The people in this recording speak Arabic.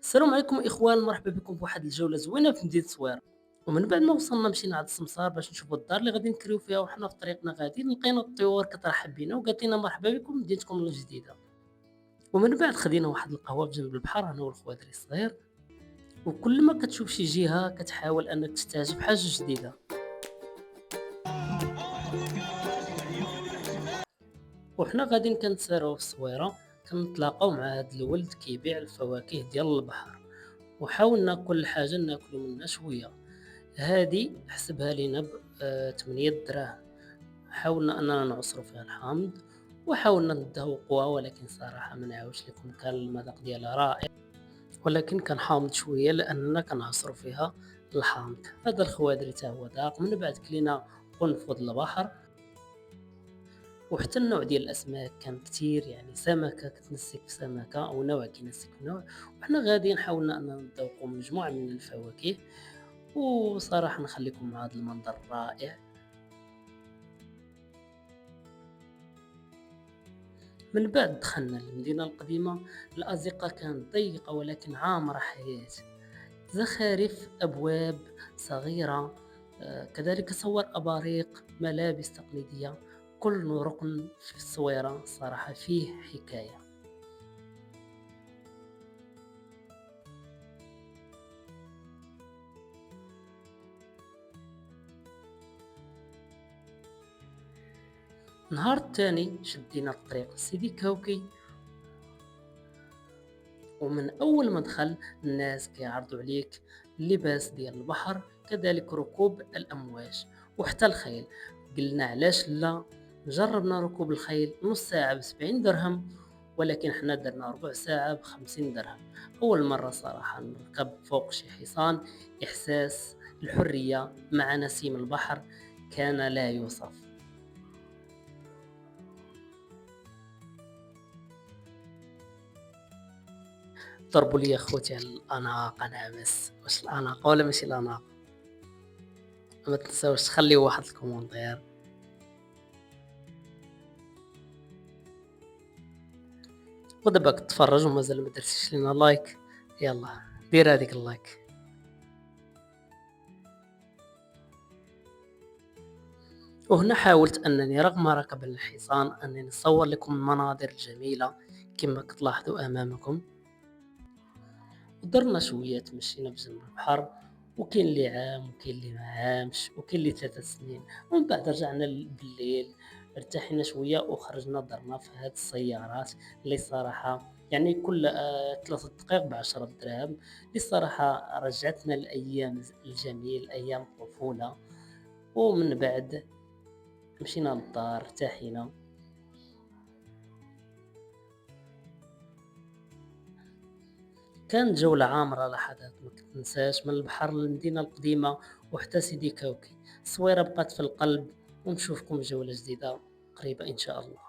السلام عليكم إخوان، مرحبا بكم بواحد الجولة زوينة في مدينة صويرة. ومن بعد ما وصلنا مشينا عند السمسار باش نشوفوا الدار اللي غادي نكريو فيها، وحنا في طريقنا غاديين لقينا الطيور كترحب بينا وقالت لنا مرحبا بكم مدينتكم الجديدة. ومن بعد خدينا واحد القهوة بجنب البحر انا والخوادري الصغير. وكل ما كتشوف شي جهة كتحاول انك تستعجب حاجة جديدة. وحنا غاديين كنتساراو في الصويرة، كنتلاقاو مع هاد الولد كيبيع الفواكه ديال البحر، وحاولنا كل حاجة ناكلو منها شوية. هادي حسبها لينا ب8 دراهم. حاولنا أننا نعصرو فيها الحامض، وحاولنا نذوقوها، ولكن صراحة ما نعاودش لكم، كان المذاق ديالها رائع، ولكن كان حامض شوية لأننا كنعصرو فيها الحامض. هذا الخوادري تا هو ذاق، من بعد كلينا قنفذ البحر، وحتى النوع ديال الأسماك كان كتير، يعني سمكة كتنسك في سمكة أو نوع كينسك في نوع. وحنا غاديين حاولنا أننا نذوقو مجموعة من الفواكه، وصراحة نخليكم مع هذا المنظر الرائع. من بعد دخلنا للمدينة القديمة. الأزقة كانت ضيقة ولكن عامرة حياة، زخارف، أبواب صغيرة، كذلك صور أباريق، ملابس تقليدية. كل ركن في الصويرة صراحة فيه حكاية. نهار الثاني شدينا الطريق لسيدي كاوكي، ومن أول ما دخل الناس كيعرضوا عليك اللباس ديال البحر، كذلك ركوب الأمواج وحتى الخيل. قلنا علاش لا، جربنا ركوب الخيل نص ساعة ب70 درهم، ولكن حنا درنا ربع ساعة ب50 درهم. أول مرة صراحة نركب فوق شي حصان، إحساس الحرية مع نسيم البحر كان لا يوصف. ضربوا لي أخوتي على الأناق، أنا بس واش الأناق ولا ماشي الأناق؟ ما تنساوش تخليو واحد الكومونتير. ودابا كتفرج ومازال ما درتيش لينا لايك، يلا دير هذيك اللايك. وهنا حاولت انني رغم ركب الحصان انني نصور لكم المناظر الجميلة كما كتلاحظوا امامكم. ودرنا شوية تمشينا بجنب البحر، وكاين اللي عام وكاين اللي ما عامش وكاين اللي 3 سنين. ومن بعد رجعنا بالليل، ارتحينا شوية وخرجنا درنا في هاد السيارات اللي صراحة يعني كل 3 دقائق ب10 دراهم، اللي صراحة رجعتنا الأيام الجميل، أيام الطفولة. ومن بعد مشينا للدار ارتحينا. كانت جولة عامرة لحظات ما كتنساش، من البحر للمدينة القديمة وحتى سيدي كاوكي. الصويرة بقات في القلب، ونشوفكم جولة جديدة قريبة إن شاء الله.